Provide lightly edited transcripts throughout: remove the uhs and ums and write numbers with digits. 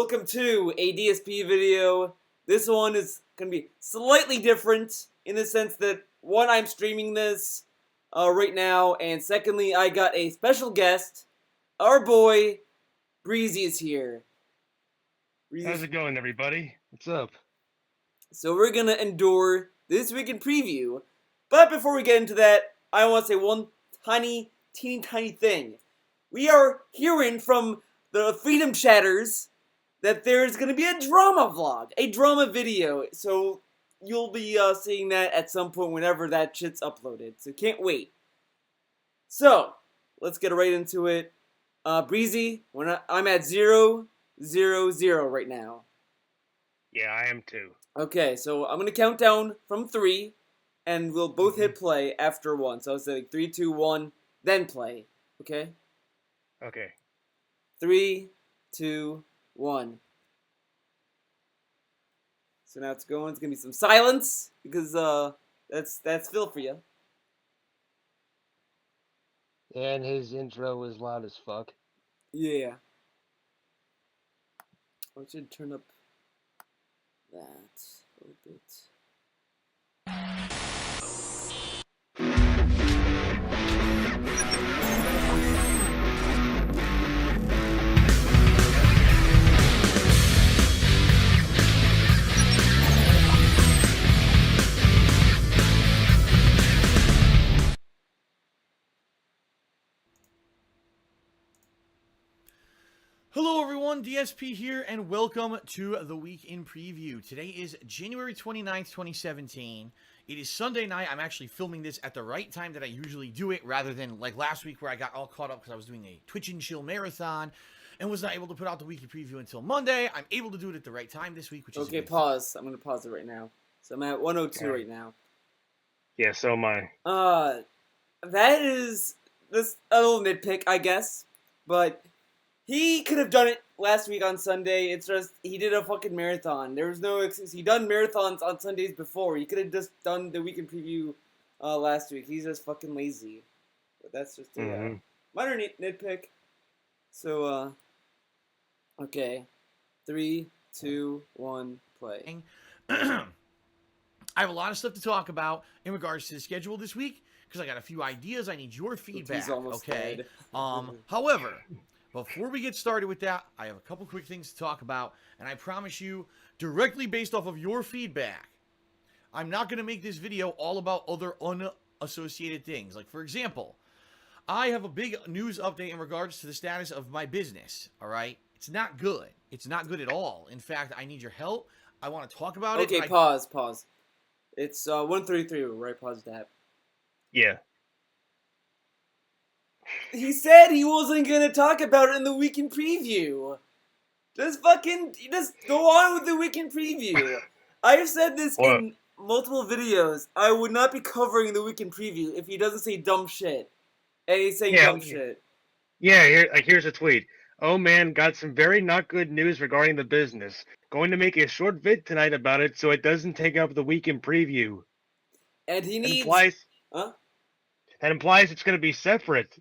welcome to a DSP video. This one is going to be slightly different in the sense that, one, I'm streaming this right now, and secondly, I got a special guest. Our boy, Breezy, is here. How's it going, everybody? What's up? So we're going to endure this week in preview, but before we get into that, I want to say one teeny tiny thing. We are hearing from the Freedom Chatters that there's going to be a drama vlog, a drama video, so you'll be seeing that at some point whenever that shit's uploaded, so can't wait. So, let's get right into it. Breezy, I'm at 0, 0, 0 right now. Yeah, I am too. Okay, so I'm going to count down from 3, and we'll both hit play after 1, so I'll say like 3, 2, 1, then play, okay? Okay. 3, 2, 1. So now it's going. It's gonna be some silence because that's Phil for you. And his intro was loud as fuck. Yeah. I should turn up that a little bit. Hello everyone, DSP here, and welcome to the Week in Preview. Today is January 29th, 2017. It is Sunday night. I'm actually filming this at the right time that I usually do it, rather than like last week where I got all caught up because I was doing a Twitch and Chill marathon and was not able to put out the Weekly Preview until Monday. I'm able to do it at the right time this week, which is okay. Pause. I'm gonna pause it right now. So I'm at 102 right now. Yeah, so am I. That is this a little nitpick, I guess, but he could have done it last week on Sunday. It's just, he did a fucking marathon. There was no excuse. He done marathons on Sundays before. He could have just done the weekend preview last week. He's just fucking lazy. But that's just a minor nitpick. So, okay. 3, 2, 1, play. I have a lot of stuff to talk about in regards to the schedule this week because I got a few ideas. I need your feedback. Okay. However, before we get started with that, I have a couple quick things to talk about, and I promise you, directly based off of your feedback, I'm not going to make this video all about other unassociated things. Like, for example, I have a big news update in regards to the status of my business, all right? It's not good. It's not good at all. In fact, I need your help. I want to talk about it. Okay, pause. It's 133, right? Pause that. Yeah. He said he wasn't gonna talk about it in the weekend preview. Just go on with the weekend preview. I've said this in multiple videos. I would not be covering the weekend preview if he doesn't say dumb shit. And he's saying dumb shit. Yeah, here's a tweet. Oh man, got some very not good news regarding the business. Going to make a short vid tonight about it so it doesn't take up the weekend preview. And he needs... That implies it's going to be separate.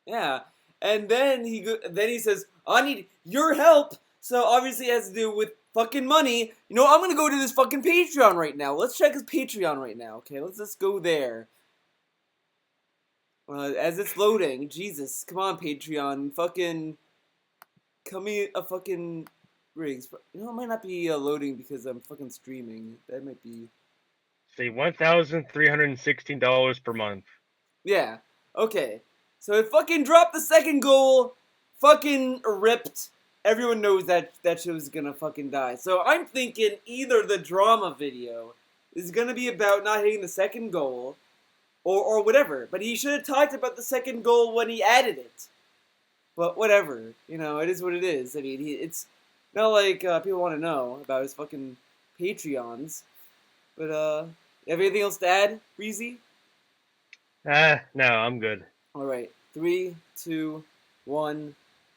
Yeah, and then he says, I need your help, so obviously it has to do with fucking money. You know, I'm gonna go to this fucking Patreon right now. Let's check his Patreon right now, okay? Let's just go there. As it's loading, Jesus, come on Patreon, fucking, come me a fucking Riggs. You know, it might not be loading because I'm fucking streaming. That might be... Say $1,316 per month. Yeah, okay. So it fucking dropped the second goal, fucking ripped. Everyone knows that shit was gonna fucking die. So I'm thinking either the drama video is gonna be about not hitting the second goal, or whatever. But he should have talked about the second goal when he added it. But whatever, you know, it is what it is. I mean, it's not like people want to know about his fucking Patreons. But you have anything else to add, Breezy? No, I'm good. Alright, 3, 2, 1.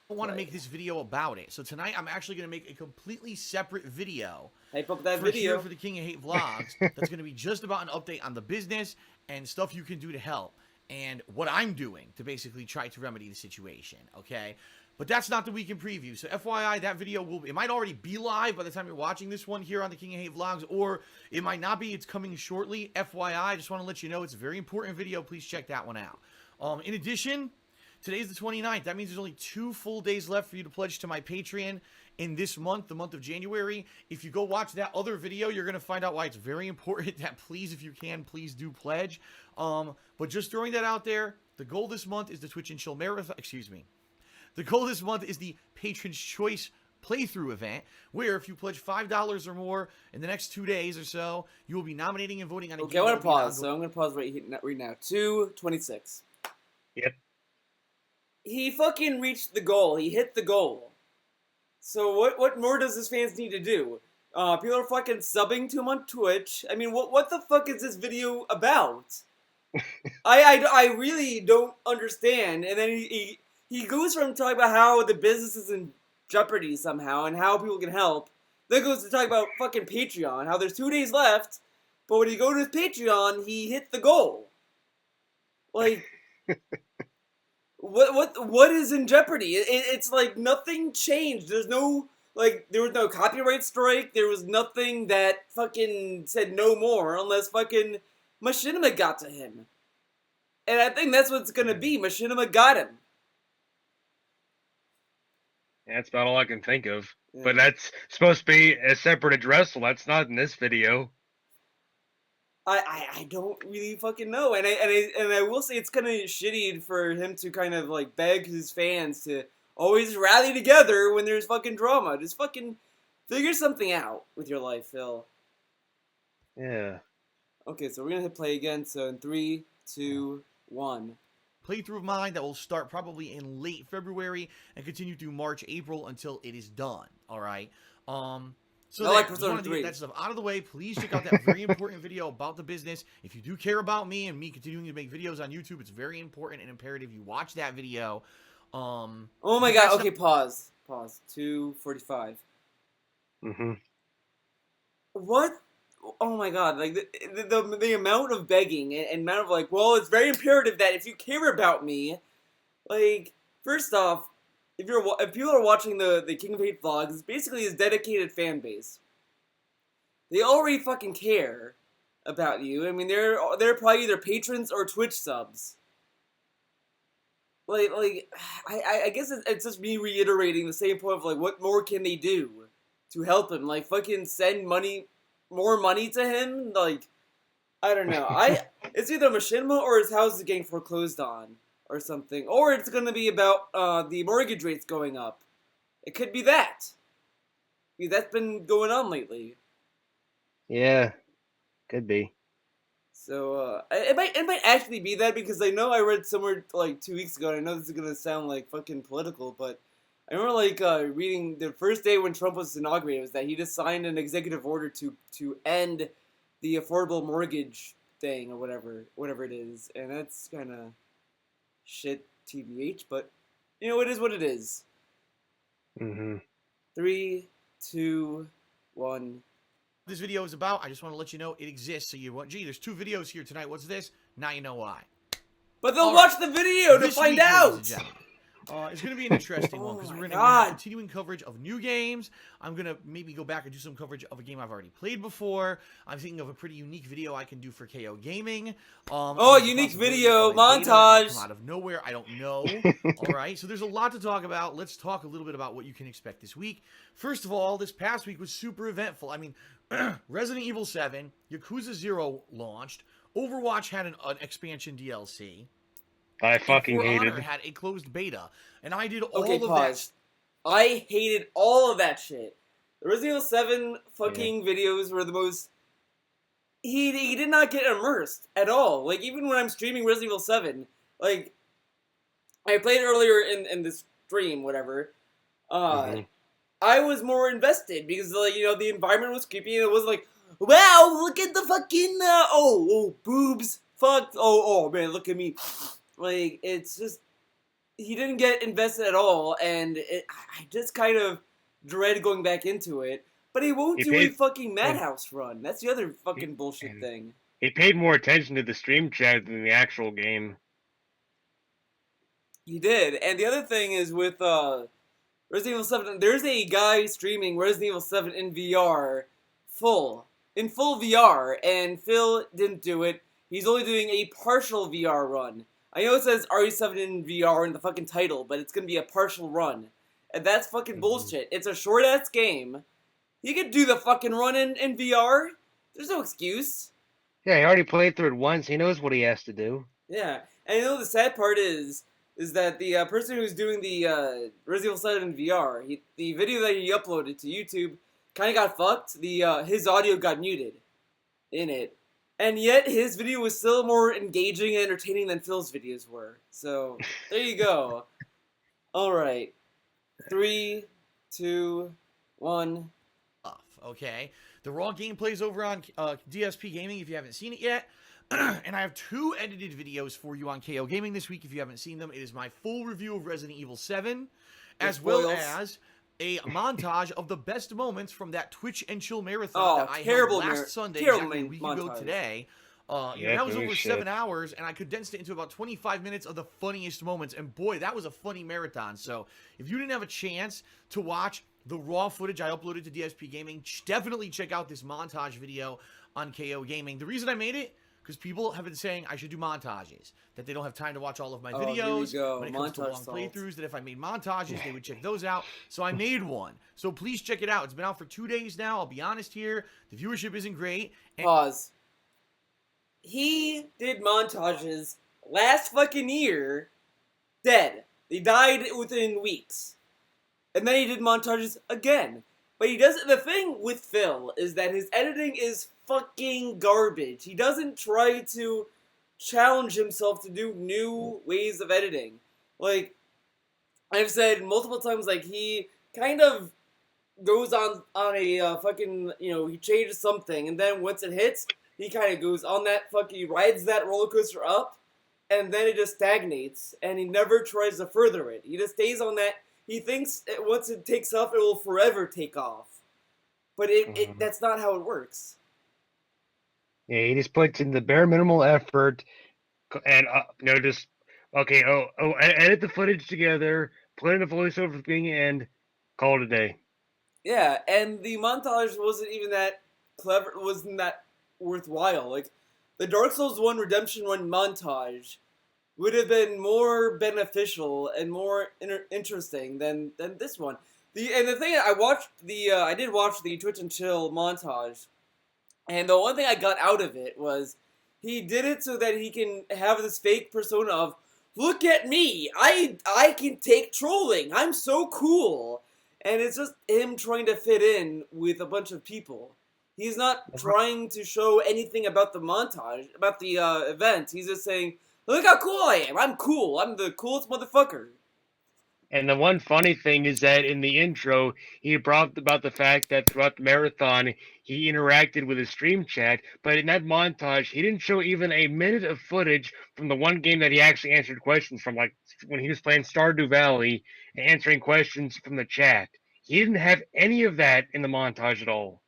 I want to make this video about it. So tonight, I'm actually going to make a completely separate video. Hype up that for video. For the King of Hate vlogs. That's going to be just about an update on the business and stuff you can do to help. And what I'm doing to basically try to remedy the situation, okay? But that's not the weekend preview. So FYI, that video it might already be live by the time you're watching this one here on the King of Hate Vlogs, or it might not be. It's coming shortly. FYI, I just want to let you know it's a very important video. Please check that one out. In addition, today's the 29th. That means there's only 2 full days left for you to pledge to my Patreon in this month, the month of January. If you go watch that other video, you're going to find out why it's very important that please, if you can, please do pledge. But just throwing that out there, the goal this month is the Twitch and Chill Marathon. Excuse me. The goal this month is the Patron's Choice playthrough event, where if you pledge $5 or more in the next 2 days or so, you will be nominating and voting on a game. Okay, I want to pause, so I'm going to pause right now. 2:26. Yep. He fucking reached the goal. He hit the goal. So what more does his fans need to do? People are fucking subbing to him on Twitch. I mean, what the fuck is this video about? I really don't understand. And then he goes from talking about how the business is in jeopardy somehow and how people can help. Then goes to talk about fucking Patreon, how there's 2 days left, but when you go to his Patreon, he hit the goal. Like, what is in jeopardy? It's like nothing changed. There's no, like, there was no copyright strike. There was nothing that fucking said no more unless fucking Machinima got to him. And I think that's what it's gonna be. Machinima got him. Yeah, that's about all I can think of. Yeah. But that's supposed to be a separate addressal. That's not in this video. I don't really fucking know, and I will say it's kind of shitty for him to kind of like beg his fans to always rally together when there's fucking drama. Just fucking figure something out with your life, Phil. Yeah. Okay, so we're gonna hit play again. So in 3, 2, 1. Playthrough of mine that will start probably in late February and continue through March, April until it is done. All right. So I like just Persona wanted to 3. get that stuff out of the way. Please check out that very important video about the business. If you do care about me and me continuing to make videos on YouTube, it's very important and imperative you watch that video. Oh my god. Okay, pause. 2:45. Mm-hmm. What? Oh my god, like, the amount of begging and amount of, like, well, it's very imperative that if you care about me, like, first off, if people are watching the King of Hate vlogs, it's basically his dedicated fan base. They already fucking care about you. I mean, they're probably either patrons or Twitch subs. Like, I guess it's just me reiterating the same point of, like, what more can they do to help him? Like, fucking send more money to him? Like, I don't know. It's either Machinima or his house is getting foreclosed on or something. Or it's going to be about the mortgage rates going up. It could be that. I mean, that's been going on lately. Yeah. Could be. So, it might actually be that, because I know I read somewhere like 2 weeks ago, and I know this is going to sound like fucking political, but I remember like reading the first day when Trump was inaugurated was that he just signed an executive order to end the affordable mortgage thing or whatever it is, and that's kind of shit, TBH. But you know, it is what it is. Mm-hmm. 3, 2, 1. This video is about, I just want to let you know it exists. So you want, gee, there's 2 videos here tonight. What's this? Now you know why. But they'll watch the video to find out. It's going to be an interesting one, because we're going to have continuing coverage of new games. I'm going to maybe go back and do some coverage of a game I've already played before. I'm thinking of a pretty unique video I can do for KOGaming. Unique video montage. Come out of nowhere, I don't know. All right, so there's a lot to talk about. Let's talk a little bit about what you can expect this week. First of all, this past week was super eventful. I mean, Resident Evil 7, Yakuza 0 launched. Overwatch had an expansion DLC. I fucking hated it. Had a closed beta, and I did all of that. I hated all of that shit. The Resident Evil 7 fucking videos were the most. He did not get immersed at all. Like, even when I'm streaming Resident Evil 7, like, I played earlier in the stream, whatever. I was more invested because, like, you know, the environment was creepy, and it was like, wow, look at the fucking boobs, fuck, oh man, look at me. Like, it's just, he didn't get invested at all, and I just kind of dread going back into it. But he won't do a fucking Madhouse run. That's the other fucking bullshit thing. He paid more attention to the stream chat than the actual game. He did. And the other thing is with Resident Evil 7. There's a guy streaming Resident Evil 7 in VR, in full VR, and Phil didn't do it. He's only doing a partial VR run. I know it says RE7 in VR in the fucking title, but it's gonna be a partial run. And that's fucking bullshit. It's a short-ass game. He could do the fucking run in VR. There's no excuse. Yeah, he already played through it once. He knows what he has to do. Yeah, and you know the sad part is that the person who's doing the Resident Evil 7 in VR, the video that he uploaded to YouTube kind of got fucked. His audio got muted in it. And yet, his video was still more engaging and entertaining than Phil's videos were. So, there you go. Alright. 3, 2, 1. Okay. The raw gameplay is over on DSP Gaming if you haven't seen it yet. And I have 2 edited videos for you on KOGaming this week if you haven't seen them. It is my full review of Resident Evil 7, as well as a montage of the best moments from that Twitch and Chill marathon that I held last Sunday, exactly a week ago today. That was over 7 hours, and I condensed it into about 25 minutes of the funniest moments. And boy, that was a funny marathon. So if you didn't have a chance to watch the raw footage I uploaded to DSP Gaming, definitely check out this montage video on KOGaming. The reason I made it, because people have been saying I should do montages, that they don't have time to watch all of my videos when it comes to long playthroughs, that if I made montages, they would check those out. So I made one. So please check it out. It's been out for 2 days now. I'll be honest here. The viewership isn't great. Pause. He did montages last fucking year, dead. He died within weeks. And then he did montages again. But he doesn't. The thing with Phil is that his editing is fucking garbage. He doesn't try to challenge himself to do new ways of editing. Like, I've said multiple times, like, he kind of goes on a fucking, he changes something, and then once it hits, he kind of goes on that fucking, he rides that roller coaster up, and then it just stagnates, and he never tries to further it. He just stays on that. He thinks once it takes off, it will forever take off. But that's not how it works. Yeah, he just puts in the bare minimal effort, and edit the footage together, put in a voiceover for the beginning and end, call it a day. Yeah, and the montage wasn't even that clever, wasn't that worthwhile. Like, the Dark Souls 1 Redemption 1 montage would have been more beneficial and more interesting than this one. And the thing, I did watch the Twitch and Chill montage, and the one thing I got out of it was he did it so that he can have this fake persona of, look at me, I can take trolling, I'm so cool. And it's just him trying to fit in with a bunch of people. He's not trying to show anything about the montage, about the event. He's just saying, look how cool I am, I'm cool, I'm the coolest motherfucker. And the one funny thing is that in the intro, he brought up about the fact that throughout the marathon, he interacted with his stream chat, but in that montage, he didn't show even a minute of footage from the one game that he actually answered questions from, like when he was playing Stardew Valley and answering questions from the chat. He didn't have any of that in the montage at all.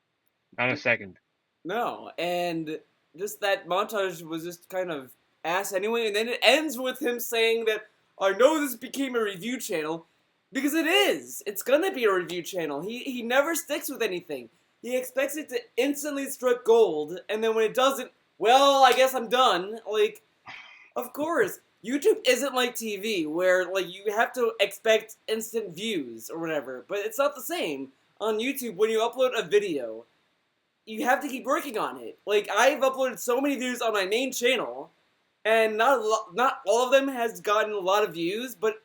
Not a second. No, and just that montage was just kind of ass anyway, and then it ends with him saying that, I know this became a review channel, because it is. It's gonna be a review channel. He never sticks with anything. He expects it to instantly strike gold, and then when it doesn't, well, I guess I'm done. Like, of course, YouTube isn't like TV, where, like, you have to expect instant views or whatever, but it's not the same. On YouTube, when you upload a video, you have to keep working on it. Like, I've uploaded so many videos on my main channel, and not all of them has gotten a lot of views, but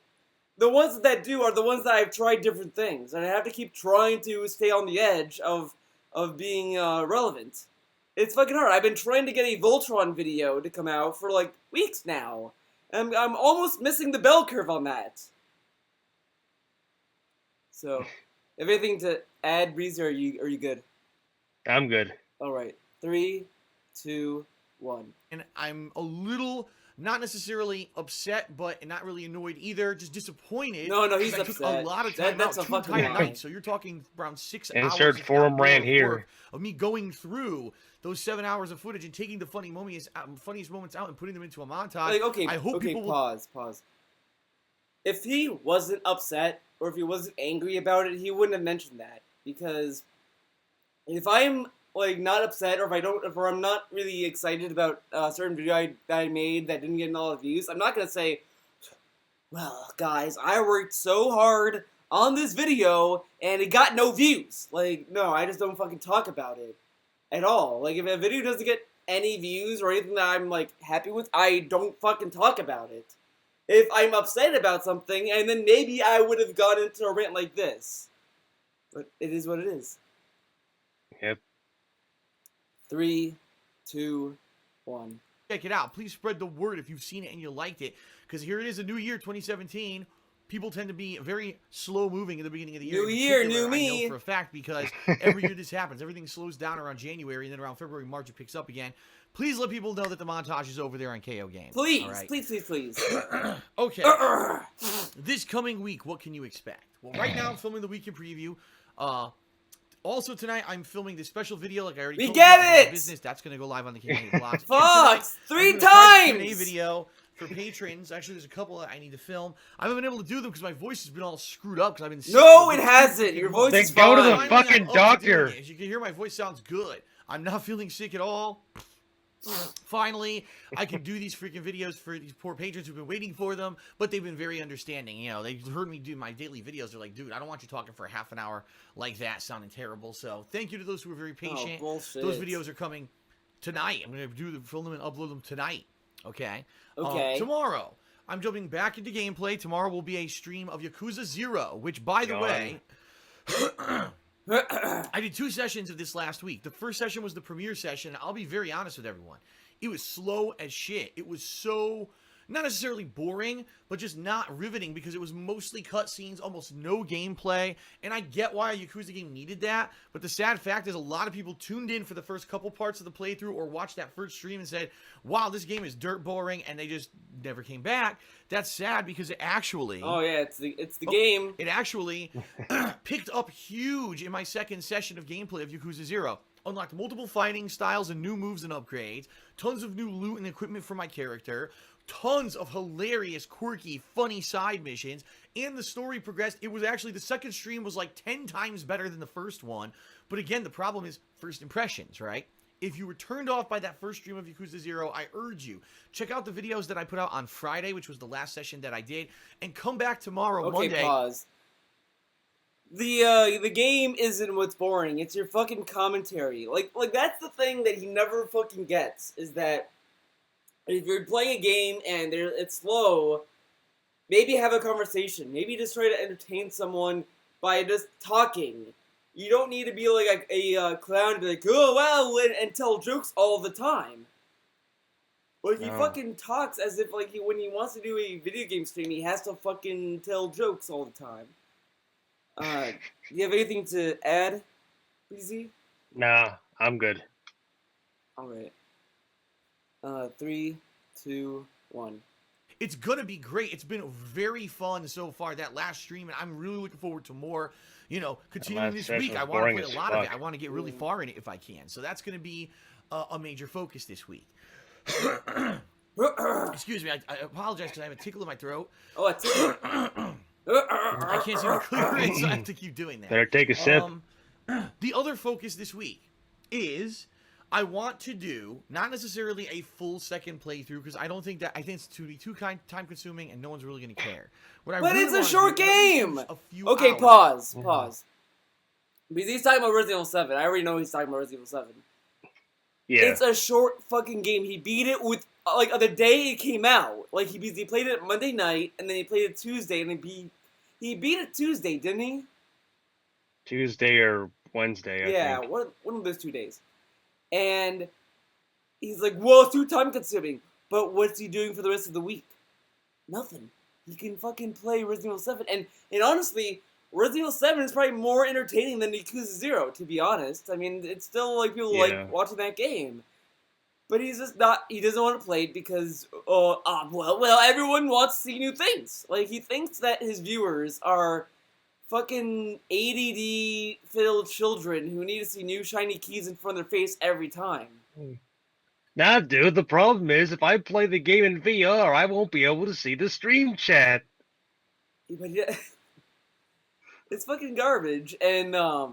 the ones that do are the ones that I've tried different things, and I have to keep trying to stay on the edge of being relevant. It's fucking hard. I've been trying to get a Voltron video to come out for like weeks now, and I'm almost missing the bell curve on that. So, if anything to add, Breeze, or are you good? I'm good. All right, 3, 2, 1. And I'm a little, not necessarily upset, but not really annoyed either. Just disappointed. No, he's upset. I took a lot of time out, 2 entire nights. So you're talking around 6 hours. Insert forum rant here. Of me going through those 7 hours of footage and taking the funniest moments out and putting them into a montage. Like, okay, I hope people pause. If he wasn't upset, or if he wasn't angry about it, he wouldn't have mentioned that. Because if I'm like not upset, or if I'm not really excited about a certain video that I made that didn't get a lot of views, I'm not gonna say, well, guys, I worked so hard on this video and it got no views. Like, no, I just don't fucking talk about it at all. Like, if a video doesn't get any views or anything that I'm like happy with, I don't fucking talk about it. If I'm upset about something, and then maybe I would have gone into a rant like this. But it is what it is. Yep. 3, 2, 1. Check it out. Please spread the word if you've seen it and you liked it. Because here it is, a new year, 2017. People tend to be very slow moving at the beginning of the year. New year, new me. I know for a fact, because every year this happens. Everything slows down around January, and then around February, March, it picks up again. Please let people know that the montage is over there on KOGaming. Please, right? please. Okay. This coming week, what can you expect? Well, right now I'm filming the weekend preview. Also tonight, I'm filming this special video, like I already told you about business. That's going to go live on the community blog. Fuck! 3 times! A video for patrons. Actually, there's a couple that I need to film. I haven't been able to do them because my voice has been all screwed up because I've been sick. No, it hasn't. Your voice is fine. Go to the fucking doctor. As you can hear, my voice sounds good. I'm not feeling sick at all. Finally, I can do these freaking videos for these poor patrons who've been waiting for them, but they've been very understanding. You know, they've heard me do my daily videos. They're like, dude, I don't want you talking for half an hour like that, sounding terrible. So thank you to those who are very patient. Oh, bullshit. Those videos are coming tonight. I'm going to film them and upload them tonight. Okay? Okay. Tomorrow, I'm jumping back into gameplay. Tomorrow will be a stream of Yakuza 0, which, by the way... I did 2 sessions of this last week. The first session was the premiere session. I'll be very honest with everyone. It was slow as shit. It was so, not necessarily boring, but just not riveting because it was mostly cutscenes, almost no gameplay. And I get why a Yakuza game needed that, but the sad fact is a lot of people tuned in for the first couple parts of the playthrough or watched that first stream and said, wow, this game is dirt boring, and they just never came back. That's sad because it actually... Oh, yeah, it's the game. It actually picked up huge in my second session of gameplay of Yakuza 0. Unlocked multiple fighting styles and new moves and upgrades. Tons of new loot and equipment for my character. Tons of hilarious, quirky, funny side missions. And the story progressed. It was actually, the second stream was like 10 times better than the first one. But again, the problem is first impressions, right? If you were turned off by that first stream of Yakuza 0, I urge you, check out the videos that I put out on Friday, which was the last session that I did, and come back tomorrow, Okay, Monday. pause. The game isn't what's boring. It's your fucking commentary. Like that's the thing that he never fucking gets, is that if you're playing a game and it's slow, maybe have a conversation. Maybe just try to entertain someone by just talking. You don't need to be like a clown and be like, oh, well, and tell jokes all the time. Like, he fucking talks as if, like, when he wants to do a video game stream, he has to fucking tell jokes all the time. Do you have anything to add, Breezy? Nah, I'm good. Alright. 3, 2, 1. It's gonna be great. It's been very fun so far, that last stream, and I'm really looking forward to more. You know, continuing this week, I want to play a lot of it. I want to get really far in it if I can. So that's going to be a major focus this week. Excuse me, I apologize because I have a tickle in my throat. Oh, a tickle. I can't seem to clear it, so I have to keep doing that. Better take a sip. The other focus this week is I want to do not necessarily a full second playthrough because I think it's too time consuming and no one's really going to care. But it's a short game. Okay, hours. pause. Because he's talking about Resident Evil 7. I already know he's talking about Resident Evil 7. Yeah. It's a short fucking game. He beat it with like the day it came out. Like he played it Monday night and then he played it Tuesday and he beat it Tuesday, didn't he? Tuesday or Wednesday, I think. Yeah, one of those 2 days. And he's like, well, it's too time consuming. But what's he doing for the rest of the week? Nothing. He can fucking play Resident Evil 7. And honestly, Resident Evil 7 is probably more entertaining than Yakuza 0, to be honest. I mean, it's still like people like watching that game. But he's just not, he doesn't want to play it because, well, everyone wants to see new things. Like, he thinks that his viewers are fucking ADD-filled children who need to see new shiny keys in front of their face every time. Nah, dude, the problem is if I play the game in VR, I won't be able to see the stream chat. But It's fucking garbage. And I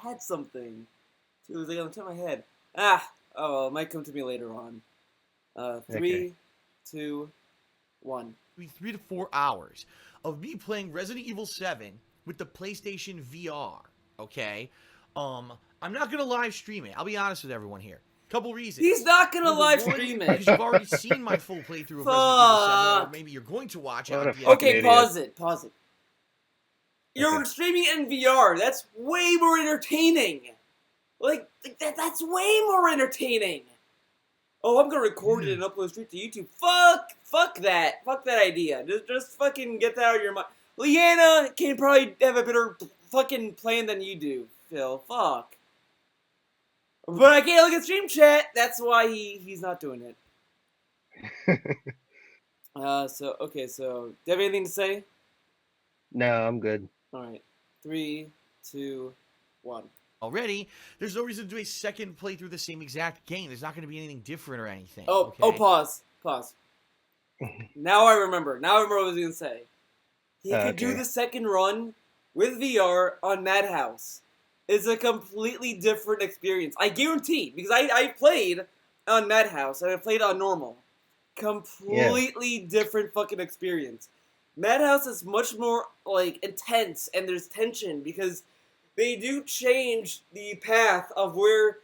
had something. It was like on the top of my head. It might come to me later on. 3, 2, 1. 3 to 4 hours of me playing Resident Evil 7 with the PlayStation VR. Okay, I'm not gonna live stream it. I'll be honest with everyone here. Couple reasons. He's not gonna Number live one, stream it because you've already seen my full playthrough of Resident Evil 7, or maybe you're going to watch it. What On a PS4. fucking Okay, idiot. pause it. You're streaming in VR. That's way more entertaining. Like that's way more entertaining. Oh, I'm gonna record it and upload it straight to YouTube. Fuck that. Fuck that idea. Just fucking get that out of your mind. Leanna can probably have a better fucking plan than you do, Phil. Fuck. But I can't look at stream chat. That's why he's not doing it. So do you have anything to say? No, I'm good. All right. 3, 2, 1. Already, there's no reason to do a second playthrough the same exact game. There's not going to be anything different or anything. Pause. Now I remember what I was going to say. He could do the second run with VR on Madhouse. It's a completely different experience. I guarantee, because I played on Madhouse and I played on normal. Completely different fucking experience. Madhouse is much more, like, intense and there's tension because they do change the path of where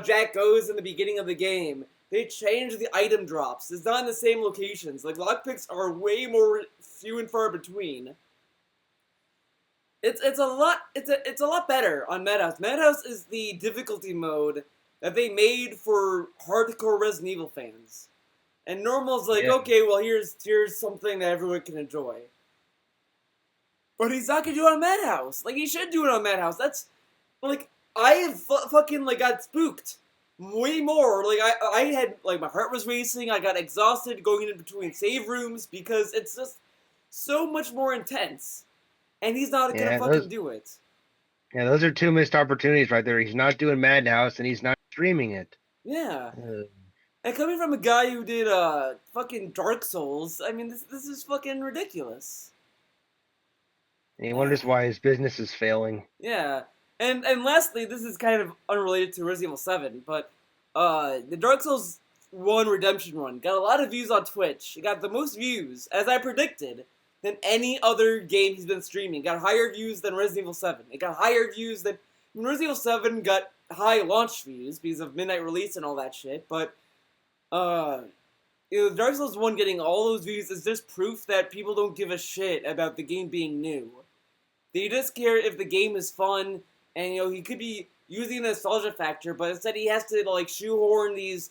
Jack goes in the beginning of the game. They change the item drops. It's not in the same locations. Like, lockpicks are way more few and far between. It's a lot better on Madhouse. Madhouse is the difficulty mode that they made for hardcore Resident Evil fans. And normal's like, okay, well here's something that everyone can enjoy. But he's not gonna do it on Madhouse. Like, he should do it on Madhouse. That's, like, I have fucking, like, got spooked. Way more. Like, I had, like, my heart was racing. I got exhausted going in between save rooms because it's just so much more intense. And he's not gonna fucking do it. Yeah, those are two missed opportunities right there. He's not doing Madhouse and he's not streaming it. Yeah. And coming from a guy who did, fucking Dark Souls, I mean, this is fucking ridiculous. And he wonders why his business is failing. Yeah. And lastly, this is kind of unrelated to Resident Evil 7, but the Dark Souls 1 Redemption run got a lot of views on Twitch. It got the most views, as I predicted, than any other game he's been streaming. It got higher views than Resident Evil 7. It got higher views than... Resident Evil 7 got high launch views because of midnight release and all that shit, but Dark Souls 1 getting all those views is just proof that people don't give a shit about the game being new. They just care if the game is fun, and, he could be using the nostalgia factor, but instead he has to, like, shoehorn these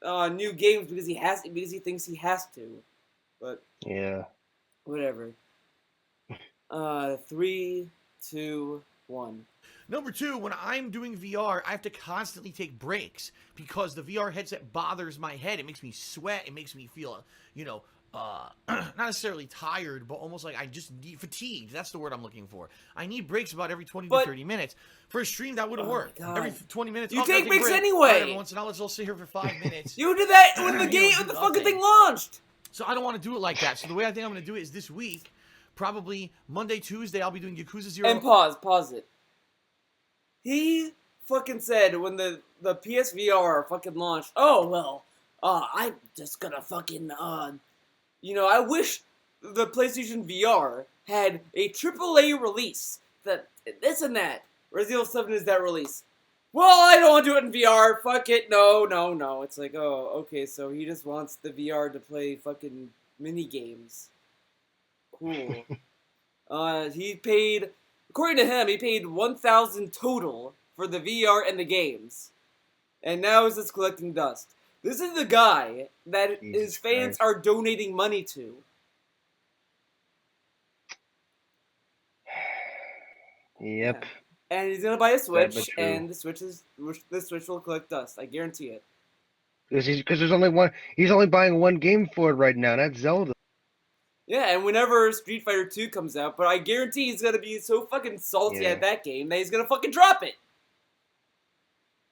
new games because he thinks he has to. But yeah, whatever. 3, 2, 1. Number 2, when I'm doing VR, I have to constantly take breaks because the VR headset bothers my head. It makes me sweat. It makes me feel, not necessarily tired, but almost like I just need fatigued. That's the word I'm looking for. I need breaks about every 20 to 30 minutes. For a stream, that wouldn't work. Every 20 minutes. You take breaks break. anyway. Right, every once in a while, let's all sit here for 5 minutes. You did that when the fucking thing launched. So I don't want to do it like that. So the way I think I'm going to do it is this week, probably Monday, Tuesday, I'll be doing Yakuza 0. And pause it. He fucking said when the PSVR fucking launched, I'm just gonna fucking, I wish the PlayStation VR had a AAA release. That, this and that. Resident Evil 7 is that release. Well, I don't want to do it in VR. Fuck it. No. It's like, oh, okay, so he just wants the VR to play fucking mini games. Cool. He paid, according to him, he paid $1,000 total for the VR and the games. And now he's just collecting dust. This is the guy that his fans are donating money to. Yep. Yeah. And he's gonna buy a Switch, and the Switch will collect dust. I guarantee it. Because there's only one. He's only buying one game for it right now. That's Zelda. Yeah, and whenever Street Fighter 2 comes out, but I guarantee he's gonna be so fucking salty at that game that he's gonna fucking drop it.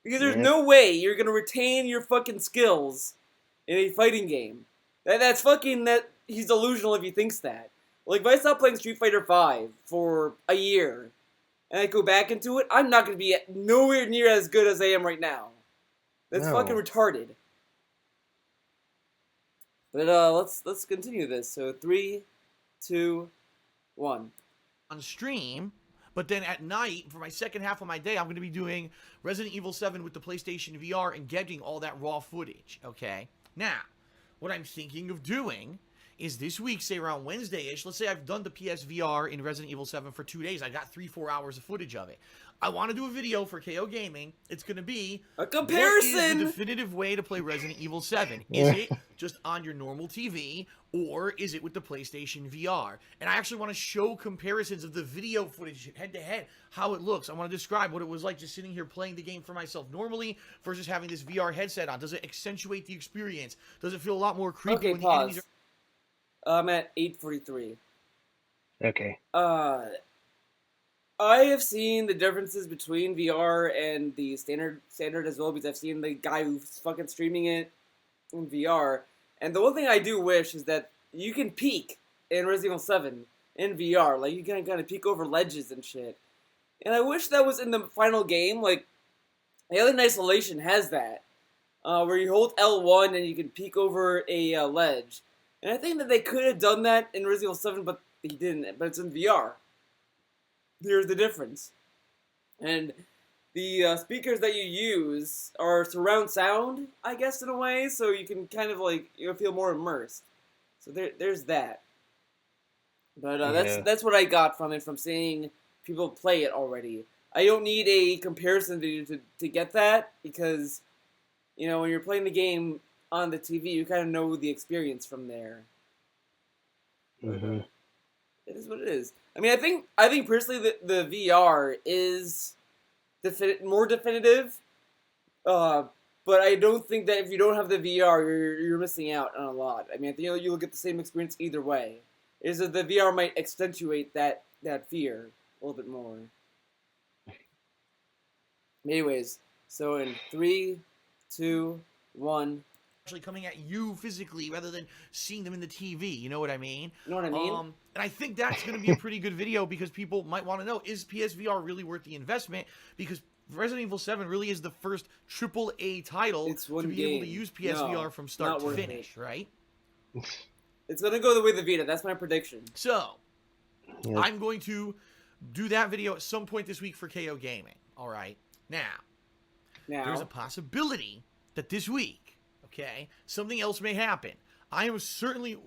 Because there's no way you're gonna retain your fucking skills in a fighting game. That's fucking, that he's delusional if he thinks that. Like, if I stop playing Street Fighter V for a year, and I go back into it, I'm not going to be nowhere near as good as I am right now. That's fucking retarded. But let's continue this. So 3, 2, 1. On stream, but then at night, for my second half of my day, I'm going to be doing Resident Evil 7 with the PlayStation VR and getting all that raw footage, okay? Now, what I'm thinking of doing is this week, say around Wednesday-ish, let's say I've done the PSVR in Resident Evil 7 for 2 days. I got 3-4 hours of footage of it. I want to do a video for KOGaming. It's going to be a comparison. What is the definitive way to play Resident Evil 7? Is it just on your normal TV, or is it with the PlayStation VR? And I actually want to show comparisons of the video footage head-to-head, how it looks. I want to describe what it was like just sitting here playing the game for myself normally versus having this VR headset on. Does it accentuate the experience? Does it feel a lot more creepy okay, when pause. the enemies are... I'm at 8:43. Okay. I have seen the differences between VR and the standard as well, because I've seen the guy who's fucking streaming it in VR. And the one thing I do wish is that you can peek in Resident Evil 7 in VR. Like, you can kind of peek over ledges and shit. And I wish that was in the final game. Like, Alien Isolation has that, where you hold L1 and you can peek over a ledge. And I think that they could have done that in Resident Evil 7, but they didn't. But it's in VR. Here's the difference. And the speakers that you use are surround sound, I guess, in a way, so you can kind of, like, feel more immersed. So there's that. But that's what I got from it, from seeing people play it already. I don't need a comparison video to get that, because, when you're playing the game on the TV, you kind of know the experience from there. Mm-hmm. It is what it is. I mean, I think personally the VR is more definitive, but I don't think that if you don't have the VR, you're missing out on a lot. I mean, I think you'll get the same experience either way. Is that the VR might accentuate that fear a little bit more. Anyways, so in 3, 2, 1. Actually coming at you physically rather than seeing them in the TV, you know what I mean? You know what I mean? And I think that's going to be a pretty good video, because people might want to know, is PSVR really worth the investment? Because Resident Evil 7 really is the first AAA title to be able to use PSVR from start to finish, right? It's going to go the way of the Vita. That's my prediction. So, I'm going to do that video at some point this week for KOGaming, all right? Now, there's a possibility that this week, okay, something else may happen. I am certainly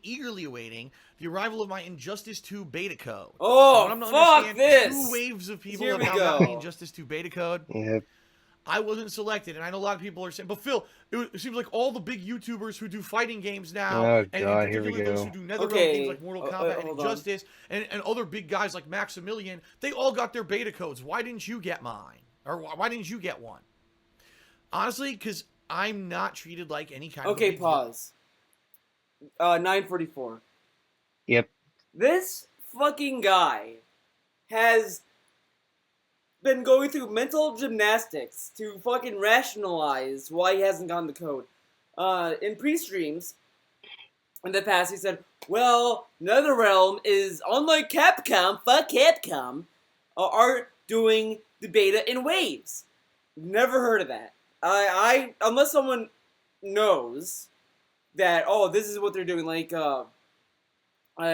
eagerly awaiting the arrival of my Injustice 2 beta code. Oh, fuck this! 2 waves of people have now gotten the Injustice 2 beta code. Yep. I wasn't selected, and I know a lot of people are saying, but Phil, it seems like all the big YouTubers who do fighting games now, and in particular those who do NetherRealm games like Mortal Kombat and Injustice, and other big guys like Maximilian, they all got their beta codes. Why didn't you get mine? Or why didn't you get one? Honestly, because I'm not treated like any kind of... Okay, pause. 9:44. Yep. This fucking guy has been going through mental gymnastics to fucking rationalize why he hasn't gotten the code. In pre-streams, in the past, he said, well, NetherRealm is, unlike Capcom, fuck Capcom, are doing the beta in waves. Never heard of that. Unless someone knows that, this is what they're doing, like,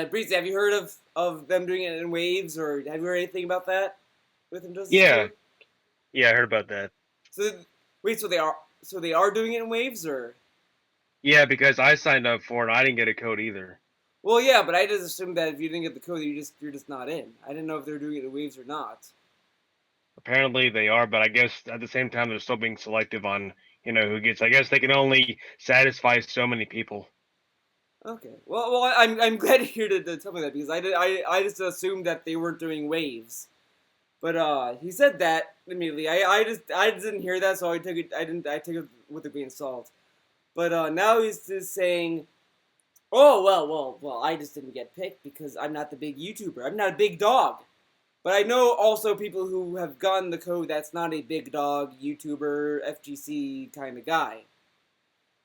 Breezy, have you heard of them doing it in waves, or have you heard anything about that with Injustice 2? Yeah, I heard about that. So, wait, so they are doing it in waves, or? Yeah, because I signed up for it, and I didn't get a code either. Well, yeah, but I just assumed that if you didn't get the code, you're just not in. I didn't know if they're doing it in waves or not. Apparently they are, but I guess at the same time they're still being selective on, who gets. I guess they can only satisfy so many people. Okay. Well, I'm glad you're here to tell me that, because I just assumed that they weren't doing waves. But he said that immediately. I didn't hear that, so I took it with a grain of salt. But now he's just saying, oh well, I just didn't get picked because I'm not the big YouTuber. I'm not a big dog. But I know also people who have gotten the code that's not a big dog, YouTuber, FGC kind of guy.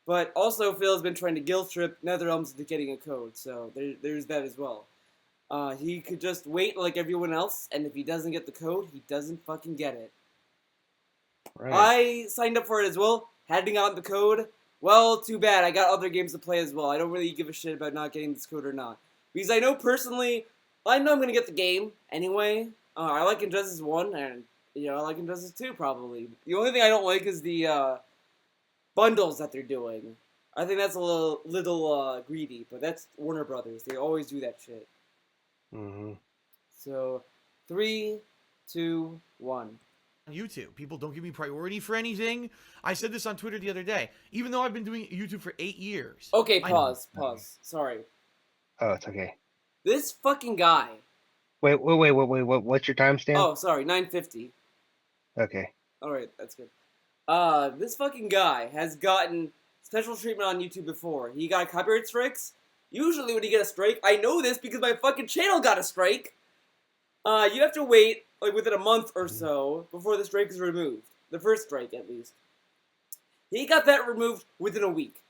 But also Phil's been trying to guilt trip NetherRealms into getting a code, so there's that as well. He could just wait like everyone else, and if he doesn't get the code, he doesn't fucking get it. Right. I signed up for it as well, hadn't gotten the code. Well, too bad, I got other games to play as well. I don't really give a shit about not getting this code or not. Because I know personally, I know I'm going to get the game anyway. I like Injustice 1, and, I like Injustice 2 probably. The only thing I don't like is the bundles that they're doing. I think that's a little greedy, but that's Warner Brothers. They always do that shit. Mm-hmm. So, 3, 2, 1. On YouTube, people don't give me priority for anything. I said this on Twitter the other day. Even though I've been doing YouTube for 8 years. Okay, pause. Sorry. Oh, it's okay. This fucking guy. Wait. What's your timestamp? Oh, sorry, 9:50. Okay. All right, that's good. This fucking guy has gotten special treatment on YouTube before. He got copyright strikes. Usually when you get a strike, I know this because my fucking channel got a strike. You have to wait, like, within a month or so before the strike is removed. The first strike, at least. He got that removed within a week.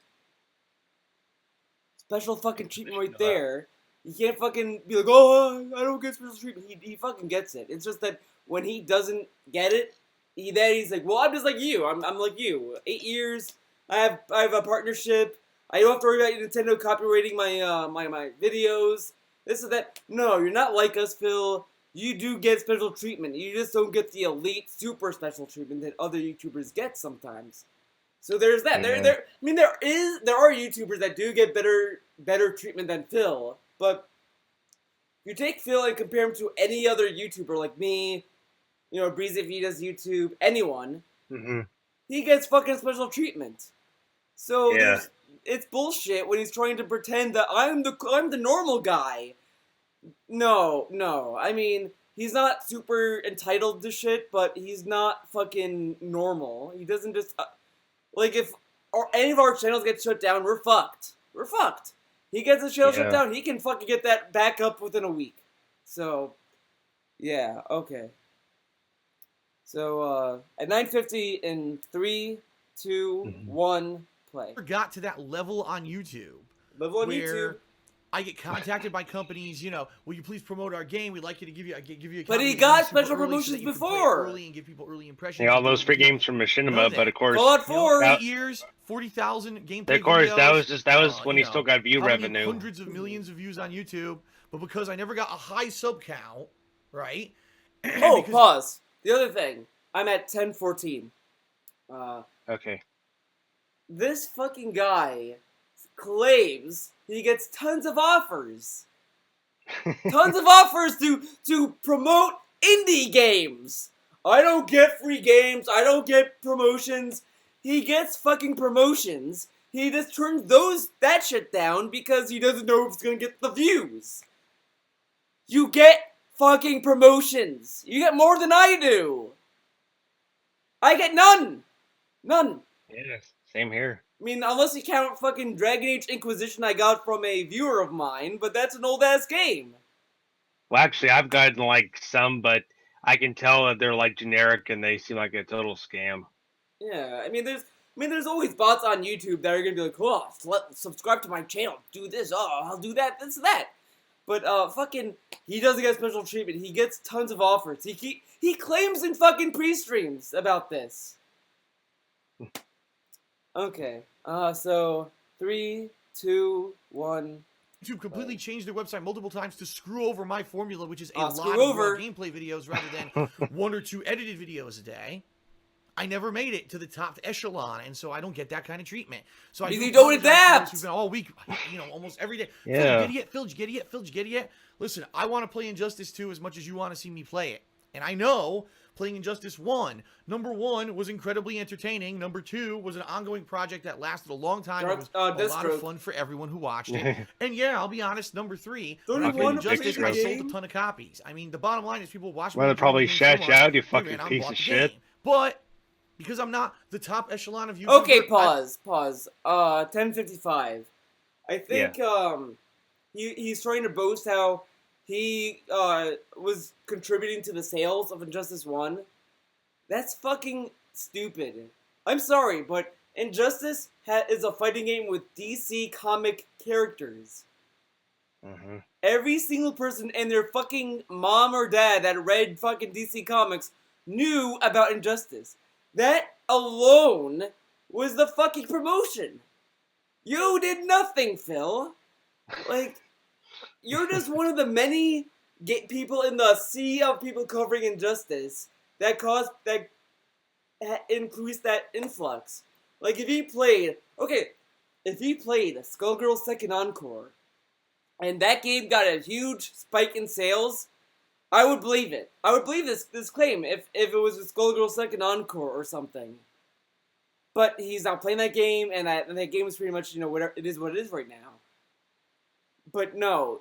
Special fucking treatment right there. You can't fucking be like, oh, I don't get special treatment. He fucking gets it. It's just that when he doesn't get it, he's like, well, I'm just like you. I'm like you. 8 years. I have a partnership. I don't have to worry about Nintendo copyrighting my videos. This and that. No, you're not like us, Phil. You do get special treatment. You just don't get the elite, super special treatment that other YouTubers get sometimes. So there's that. Yeah. There are YouTubers that do get better treatment than Phil. But if you take Phil and compare him to any other YouTuber like me, Breezy if he does YouTube, anyone, he gets fucking special treatment. So it's bullshit when he's trying to pretend that I'm the normal guy. No. I mean, he's not super entitled to shit, but he's not fucking normal. He doesn't just like if any of our channels get shut down, we're fucked. We're fucked. He gets his channel shut down, he can fucking get that back up within a week. So, yeah, okay. So, at 9:50 in 3, 2, 1, play. Got to that level on YouTube. Level on where YouTube. I get contacted by companies, will you please promote our game? We'd like you to give you a But he copy got super special early promotions so that you can play before. early and give people early impressions. Yeah, all those free games from Machinima, but of course, Fallout 4. 8 years, 40,000 gameplay of course, videos. that was when he still got view how many revenue. Hundreds of millions of views on YouTube, but because I never got a high sub count, right? Oh, pause. The other thing, I'm at 10:14. Okay. This fucking guy claims he gets tons of offers. Tons of offers to promote indie games. I don't get free games. I don't get promotions. He gets fucking promotions. He just turns that shit down because he doesn't know if it's gonna get the views. You get fucking promotions. You get more than I do. I get none. None. Yeah, same here. I mean, unless you count fucking Dragon Age Inquisition I got from a viewer of mine, but that's an old-ass game. Well, actually, I've gotten, like, some, but I can tell that they're, like, generic and they seem like a total scam. Yeah, I mean, there's always bots on YouTube that are gonna be like, oh, subscribe to my channel, do this, oh, I'll do that, this, that. But, fucking, he doesn't get special treatment. He gets tons of offers. He claims in fucking pre-streams about this. Okay, so 3, 2, 1. YouTube completely changed their website multiple times to screw over my formula, which is a lot screw of over. raw gameplay videos rather than 1 or 2 edited videos a day. I never made it to the top echelon, and so I don't get that kind of treatment. So I You don't adapt. Who've been all week, almost every day. Yeah. Phil, did you get it yet? Phil, did you get it yet? Listen, I want to play Injustice 2 as much as you want to see me play it. And I know playing Injustice 1, number 1 was incredibly entertaining. Number 2 was an ongoing project that lasted a long time. It was a lot of fun for everyone who watched it. And yeah, I'll be honest, number 3, when I played Injustice, I sold a ton of copies. I mean, the bottom line is people watch me. Well, they probably shut you out, you fucking piece of shit. But because I'm not the top echelon of YouTube. Okay, pause. 10:55. I think he's trying to boast how he was contributing to the sales of Injustice 1. That's fucking stupid. I'm sorry, but Injustice is a fighting game with DC comic characters. Mm-hmm. Every single person and their fucking mom or dad that read fucking DC Comics knew about Injustice. That alone was the fucking promotion. You did nothing, Phil. Like, you're just one of the many people in the sea of people covering Injustice that increased that influx. Like, if he played Skullgirl's Second Encore, and that game got a huge spike in sales, I would believe it. I would believe this claim if it was a Skullgirl's Second Encore or something. But he's not playing that game, and that game is pretty much, whatever it is what it is right now. But no,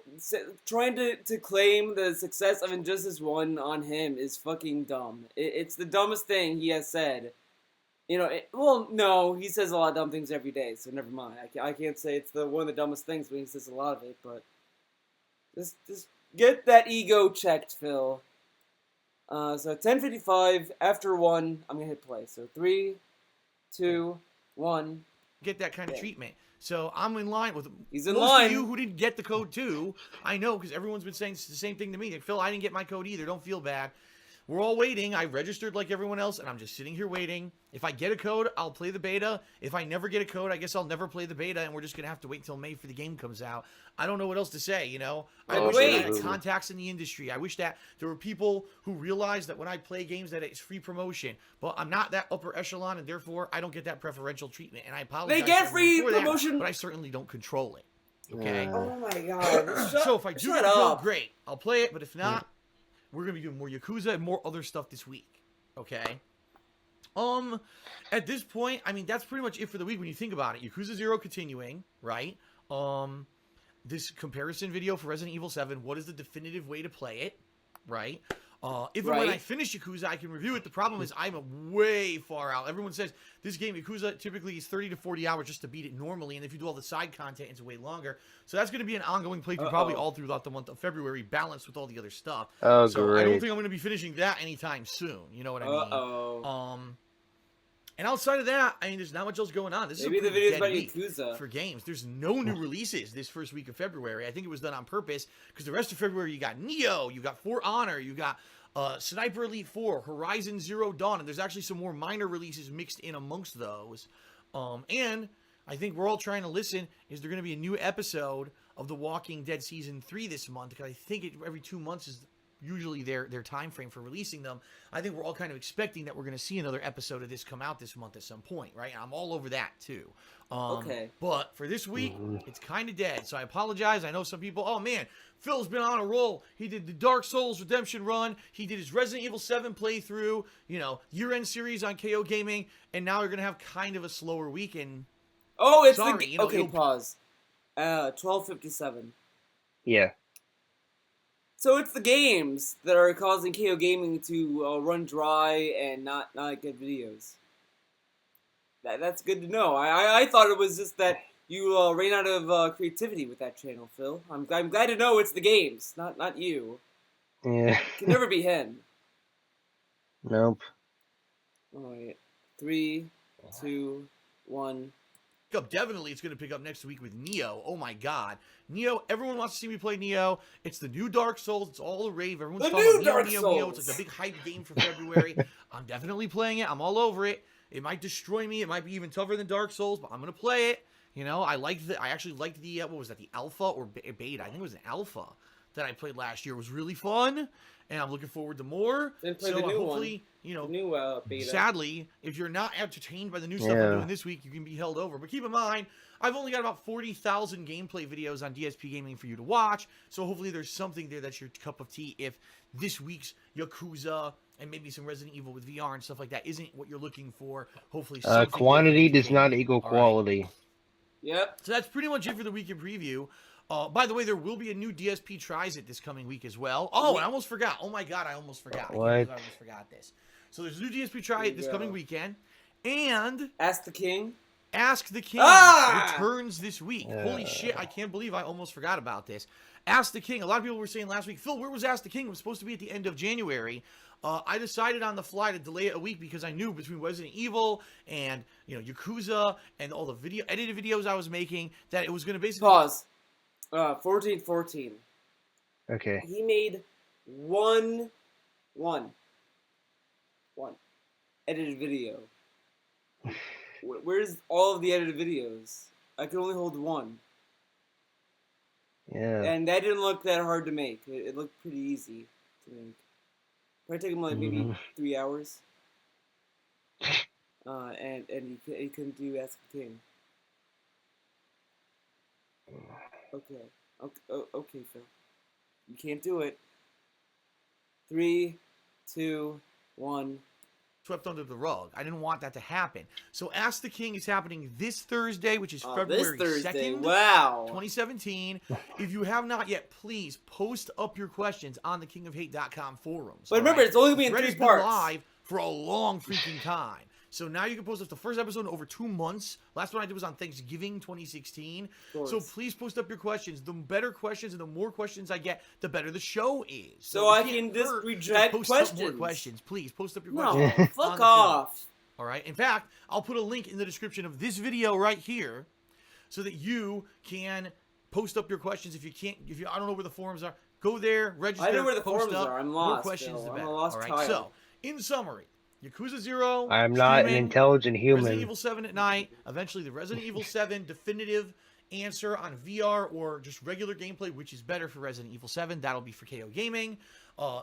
trying to claim the success of Injustice 1 on him is fucking dumb. It's the dumbest thing he has said. No, he says a lot of dumb things every day, so never mind. I can't say it's one of the dumbest things when he says a lot of it, but just get that ego checked, Phil. So 10:55 after 1, I'm gonna hit play. So 3, 2, 1. Get that kind of treatment. So I'm in line with He's in most line. of you who didn't get the code too. I know because everyone's been saying the same thing to me. Like, Phil, I didn't get my code either. Don't feel bad. We're all waiting. I registered like everyone else, and I'm just sitting here waiting. If I get a code, I'll play the beta. If I never get a code, I guess I'll never play the beta, and we're just going to have to wait until May for the game comes out. I don't know what else to say, I wish I had contacts in the industry. I wish that there were people who realized that when I play games that it's free promotion, but I'm not that upper echelon, and therefore I don't get that preferential treatment, and I apologize. They get free promotion, but I certainly don't control it. Okay? Oh my god. So if I do get a code, great. I'll play it, but if not, we're going to be doing more Yakuza and more other stuff this week. Okay? At this point, I mean, that's pretty much it for the week when you think about it. Yakuza 0 continuing, right? This comparison video for Resident Evil 7, what is the definitive way to play it, right? When I finish Yakuza, I can review it. The problem is I'm way far out. Everyone says this game, Yakuza, typically is 30 to 40 hours just to beat it normally, and if you do all the side content, it's way longer. So that's going to be an ongoing playthrough probably all throughout the month of February, balanced with all the other stuff. Oh, so great. I don't think I'm going to be finishing that anytime soon. You know what I mean? And outside of that, I mean, there's not much else going on. This Maybe is a the video's about week Yakuza for games. There's no new releases this first week of February. I think it was done on purpose because the rest of February you got Neo, you got For Honor, you got Sniper Elite 4, Horizon Zero Dawn, and there's actually some more minor releases mixed in amongst those. And I think we're all trying to listen. Is there going to be a new episode of The Walking Dead Season 3 this month? Because I think every 2 months is usually their time frame for releasing them. I think we're all kind of expecting that we're going to see another episode of this come out this month at some point, right? I'm all over that too. Okay. But for this week, it's kind of dead. So I apologize. I know some people, oh man, Phil's been on a roll. He did the Dark Souls Redemption run. He did his Resident Evil 7 playthrough, year-end series on KOGaming, and now we're going to have kind of a slower week. And it's sorry, okay, pause. 12:57. Yeah. So it's the games that are causing KOGaming to run dry and not get videos. That's good to know. I thought it was just that you ran out of creativity with that channel, Phil. I'm glad to know it's the games, not you. Yeah. It can never be him. Nope. All right. 3, 2, 1. Definitely, it's going to pick up next week with Neo. Oh my God, Neo! Everyone wants to see me play Neo. It's the new Dark Souls. It's all the rave. Everyone's talking about Neo. It's like a big hype game for February. I'm definitely playing it. I'm all over it. It might destroy me. It might be even tougher than Dark Souls, but I'm going to play it. I actually liked the what was that? The alpha or beta? I think it was an alpha that I played last year. It was really fun, and I'm looking forward to more. Then play so the new hopefully, one. The new beta. Sadly, if you're not entertained by the new stuff we're doing this week, you can be held over. But keep in mind, I've only got about 40,000 gameplay videos on DSP Gaming for you to watch. So hopefully there's something there that's your cup of tea if this week's Yakuza and maybe some Resident Evil with VR and stuff like that isn't what you're looking for. Hopefully quantity does not equal quality. Right. Yep. So that's pretty much it for the week in preview. By the way, there will be a new DSP Tries It this coming week as well. Oh, I almost forgot. Oh my God, I almost forgot. What? I almost forgot this. So there's a new DSP Try It this coming weekend. And Ask the King returns this week. Holy shit, I can't believe I almost forgot about this. Ask the King. A lot of people were saying last week, Phil, where was Ask the King? It was supposed to be at the end of January. I decided on the fly to delay it a week because I knew between Resident Evil and Yakuza and all the edited videos I was making that it was going to basically... Pause. 1414. Okay. He made one edited video. Where's all of the edited videos? I could only hold one. Yeah. And that didn't look that hard to make. It looked pretty easy to make. Probably take him like maybe 3 hours. And he couldn't do Ask the King. Okay, Phil. You can't do it. 3, 2, 1. Swept under the rug. I didn't want that to happen. So Ask the King is happening this Thursday, which is February 2nd, wow, 2017. If you have not yet, please post up your questions on the kingofhate.com forums. But remember, it's only going to be in 3 parts. Been live for a long freaking time. So now you can post up the first episode in over 2 months. Last one I did was on Thanksgiving 2016. So please post up your questions. The better questions and the more questions I get, the better the show is. So I can just reject post questions. Up more questions. Please post up your no, questions. Fuck off. All right. In fact, I'll put a link in the description of this video right here so that you can post up your questions. If you I don't know where the forums are, go there, register. I know where the post forums up. are. I'm lost. More questions, the better. I'm a lost child. So, in summary, Yakuza 0. I am not an intelligent human. Resident Evil 7 at night. Eventually, the Resident Evil 7 definitive answer on VR or just regular gameplay, which is better for Resident Evil 7. That'll be for KOGaming.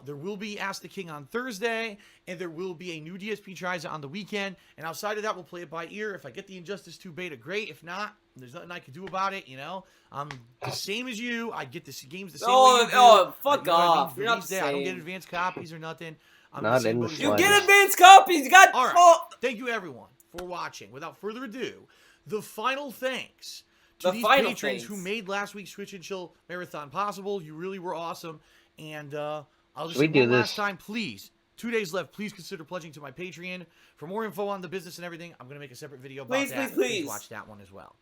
There will be Ask the King on Thursday, and there will be a new DSP tries on the weekend. And outside of that, we'll play it by ear. If I get the Injustice 2 beta, great. If not, there's nothing I can do about it, you know? I'm the same as you. I get the games the same way you do. Fuck off. You're not the same. I don't get advanced copies or nothing. Not in the You get advanced copies. You got. All right. Thank you, everyone, for watching. Without further ado, the final thanks to these patrons who made last week's Switch and Chill Marathon possible. You really were awesome. And I'll just say one last time, please, 2 days left, please consider pledging to my Patreon. For more info on the business and everything, I'm going to make a separate video about that. Please watch that one as well.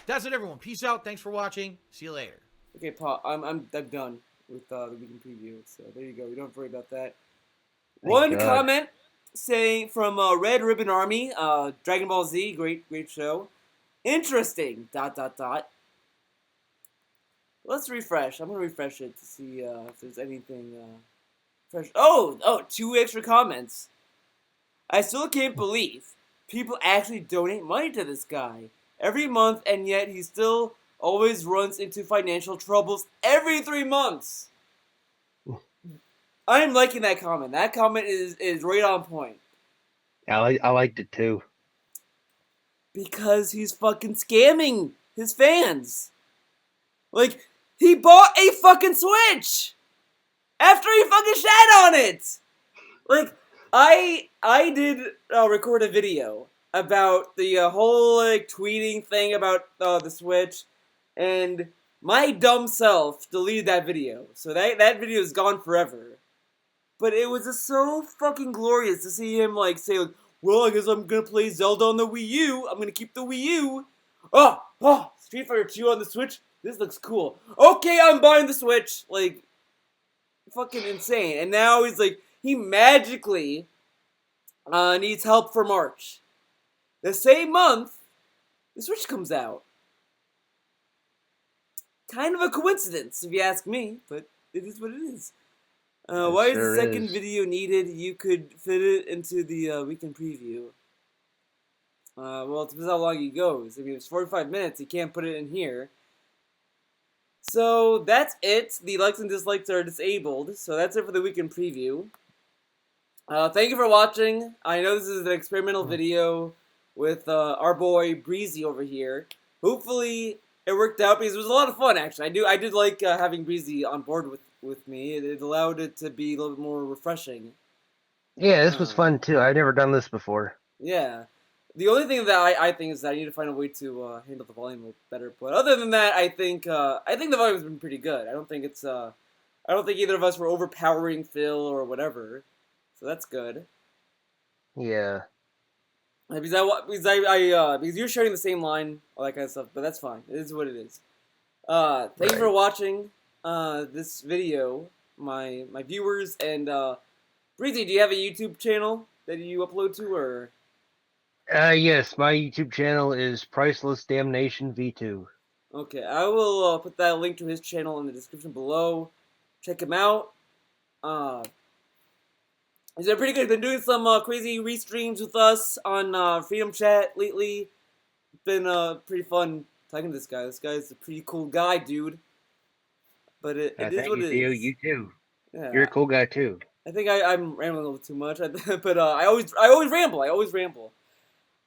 That's it, everyone. Peace out. Thanks for watching. See you later. Okay, Paul, I'm done with the weekend preview. So there you go. You don't have to worry about that. One comment saying from Red Ribbon Army, Dragon Ball Z, great show. Interesting, ... Let's refresh. I'm going to refresh it to see if there's anything fresh. Oh, 2 extra comments. I still can't believe people actually donate money to this guy every month, and yet he still always runs into financial troubles every 3 months. I'm liking that comment. That comment is right on point. I liked it too. Because he's fucking scamming his fans. Like, he bought a fucking Switch after he fucking shat on it. Like, I did record a video about the whole like tweeting thing about the Switch, and my dumb self deleted that video. So that video is gone forever. But it was just so fucking glorious to see him like say, like, well, I guess I'm gonna play Zelda on the Wii U. I'm gonna keep the Wii U. Oh, Street Fighter 2 on the Switch. This looks cool. Okay, I'm buying the Switch. Like, fucking insane. And now he's like, he magically needs help for March. The same month, the Switch comes out. Kind of a coincidence, if you ask me, but it is what it is. Why is the second video needed? You could fit it into the weekend preview. Well, it depends how long he goes. I mean, it's 45 minutes. You can't put it in here. So, that's it. The likes and dislikes are disabled. So, that's it for the weekend preview. Thank you for watching. I know this is an experimental video with our boy Breezy over here. Hopefully, it worked out because it was a lot of fun, actually. I did like having Breezy on board with me. It allowed it to be a little bit more refreshing. Yeah, this was fun too. I've never done this before. Yeah. The only thing that I think is that I need to find a way to handle the volume better. But other than that, I think the volume's been pretty good. I don't think either of us were overpowering Phil or whatever. So that's good. Yeah. Because you're sharing the same line, all that kind of stuff. But that's fine. It is what it is. Thank you for watching this video, my viewers, and Breezy, do you have a YouTube channel that you upload to, or? Yes, my YouTube channel is Priceless Damnation V2. Okay, I will put that link to his channel in the description below. Check him out. He's been pretty good. He's been doing some crazy restreams with us on Freedom Chat lately. It's been pretty fun talking to this guy. This guy's a pretty cool guy, dude. But it is Thank what you, it Theo. is. You too. Yeah. You're a cool guy too. I think I'm rambling a little too much, but I always ramble. I always ramble.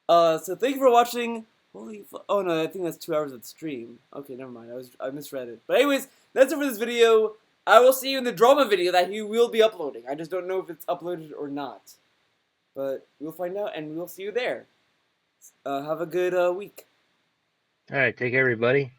So thank you for watching. Holy oh no, I think that's 2 hours of the stream. Okay, never mind. I misread it. But anyways, that's it for this video. I will see you in the drama video that he will be uploading. I just don't know if it's uploaded or not. But we'll find out, and we'll see you there. Have a good week. All right, take care, everybody.